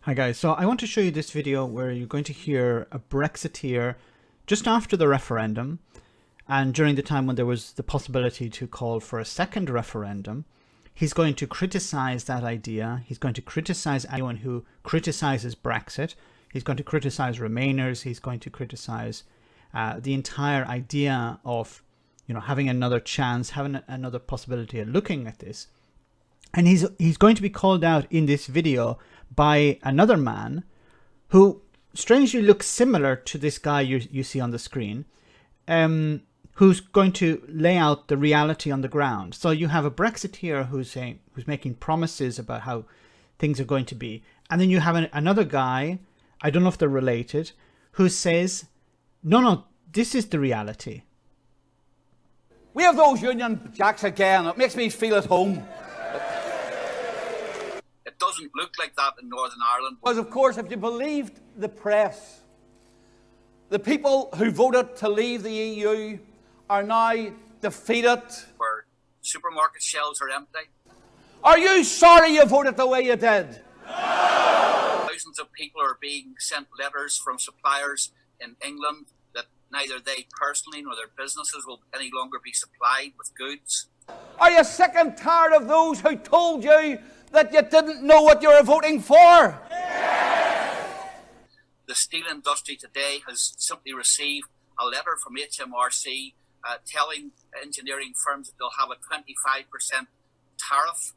Hi guys, so I want to show you this video where you're going to hear a Brexiteer just after the referendum and during the time when there was the possibility to call for a second referendum. He's going to criticize that idea. He's going to criticize anyone who criticizes Brexit. He's going to criticize Remainers. He's going to criticize the entire idea of, having another chance, having another possibility of looking at this. And he's going to be called out in this video by another man who strangely looks similar to this guy you see on the screen, who's going to lay out the reality on the ground. So you have a Brexiteer who's making promises about how things are going to be. And then you have another guy, I don't know if they're related, who says, no, this is the reality. We have those Union Jacks again. It makes me feel at home. It doesn't look like that in Northern Ireland. Because, of course, if you believed the press, the people who voted to leave the EU are now defeated. Where supermarket shelves are empty. Are you sorry you voted the way you did? No! Thousands of people are being sent letters from suppliers in England that neither they personally nor their businesses will any longer be supplied with goods. Are you sick and tired of those who told you that you didn't know what you were voting for? Yes. The steel industry today has simply received a letter from HMRC telling engineering firms that they'll have a 25% tariff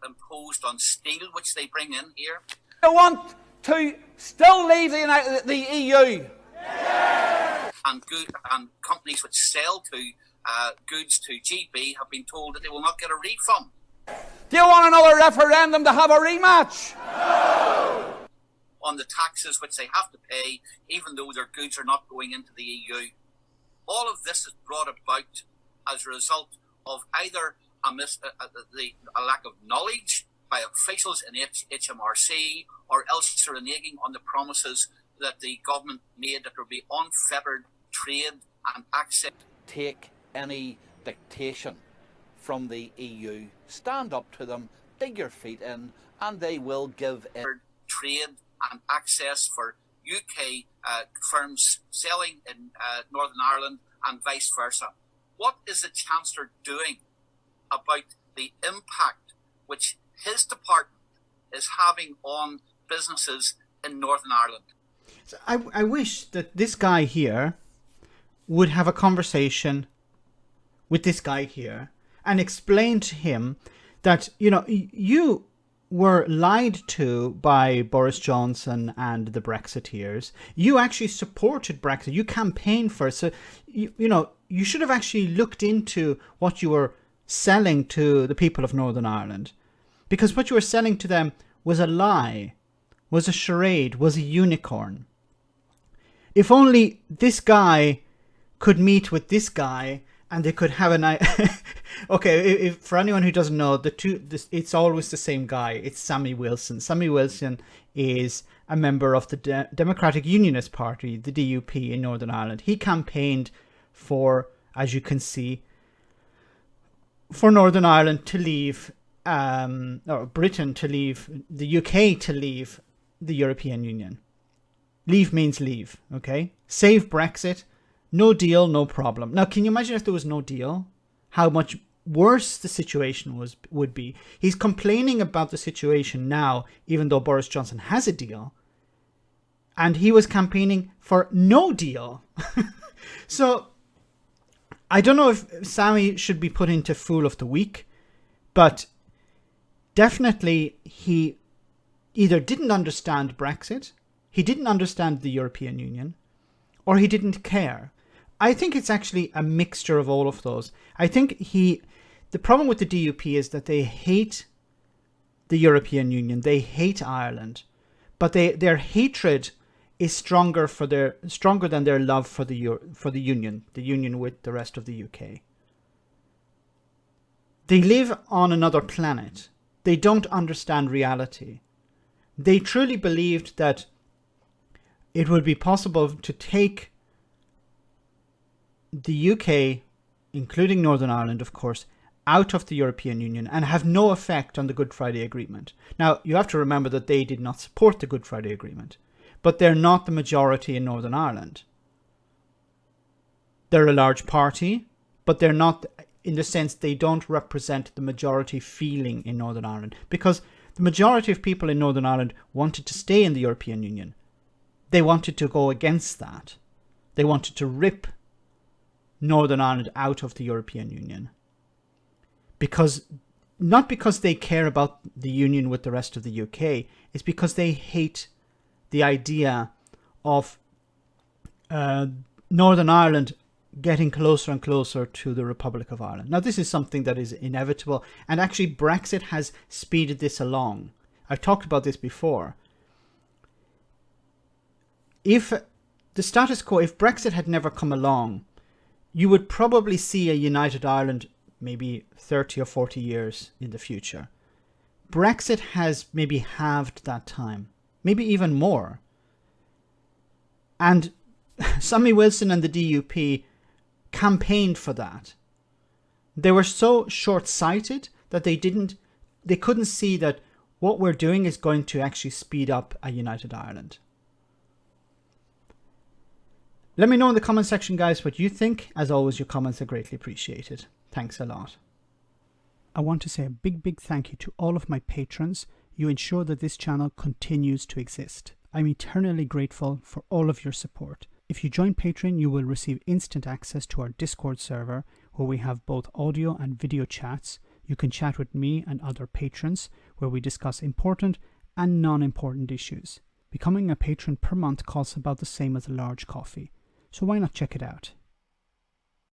imposed on steel, which they bring in here. You want to still leave the EU? Yes. And companies which sell to goods to GB have been told that they will not get a refund. Do you want another referendum to have a rematch? No! On the taxes which they have to pay, even though their goods are not going into the EU. All of this is brought about as a result of either a lack of knowledge by officials in HMRC, or else reneging on the promises that the government made that there would be unfettered trade and access. Take any dictation from the EU, stand up to them, dig your feet in, and they will give it. Trade and access for UK firms selling in Northern Ireland and vice versa. What is the Chancellor doing about the impact which his department is having on businesses in Northern Ireland? So I wish that this guy here would have a conversation with this guy here and explain to him that, you were lied to by Boris Johnson and the Brexiteers. You actually supported Brexit. You campaigned for it. So, you should have actually looked into what you were selling to the people of Northern Ireland. Because what you were selling to them was a lie, was a charade, was a unicorn. If only this guy could meet with this guy and they could have an okay, for anyone who doesn't know, it's always the same guy. It's Sammy Wilson. Sammy Wilson is a member of the Democratic Unionist Party, the DUP in Northern Ireland. He campaigned for, as you can see, for Northern Ireland to leave, or Britain to leave, the UK to leave the European Union. Leave means leave, okay? Save Brexit. No deal, no problem. Now, can you imagine if there was no deal? How much worse the situation would be. He's complaining about the situation now, even though Boris Johnson has a deal. And he was campaigning for no deal. So, I don't know if Sammy should be put into Fool of the Week, but definitely he either didn't understand Brexit, he didn't understand the European Union, or he didn't care. I think it's actually a mixture of all of those. I think the problem with the DUP is that they hate the European Union. They hate Ireland, but their hatred is stronger than their love for the union with the rest of the UK. They live on another planet. They don't understand reality. They truly believed that it would be possible to take the UK, including Northern Ireland, of course, out of the European Union and have no effect on the Good Friday Agreement. Now, you have to remember that they did not support the Good Friday Agreement, but they're not the majority in Northern Ireland. They're a large party, but they're not, in the sense they don't represent the majority feeling in Northern Ireland, because the majority of people in Northern Ireland wanted to stay in the European Union. They wanted to go against that. They wanted to rip Northern Ireland out of the European Union. Not because they care about the union with the rest of the UK, it's because they hate the idea of Northern Ireland getting closer and closer to the Republic of Ireland. Now, this is something that is inevitable, and actually Brexit has speeded this along. I've talked about this before. If the status quo, if Brexit had never come along, you would probably see a united Ireland maybe 30 or 40 years in the future. Brexit has maybe halved that time, maybe even more. And Sammy Wilson and the DUP campaigned for that. They were so short-sighted that they couldn't see that what we're doing is going to actually speed up a united Ireland. Let me know in the comment section, guys, what you think. As always, your comments are greatly appreciated. Thanks a lot. I want to say a big thank you to all of my patrons. You ensure that this channel continues to exist. I'm eternally grateful for all of your support. If you join Patreon, you will receive instant access to our Discord server, where we have both audio and video chats. You can chat with me and other patrons, where we discuss important and non-important issues. Becoming a patron per month costs about the same as a large coffee, so why not check it out?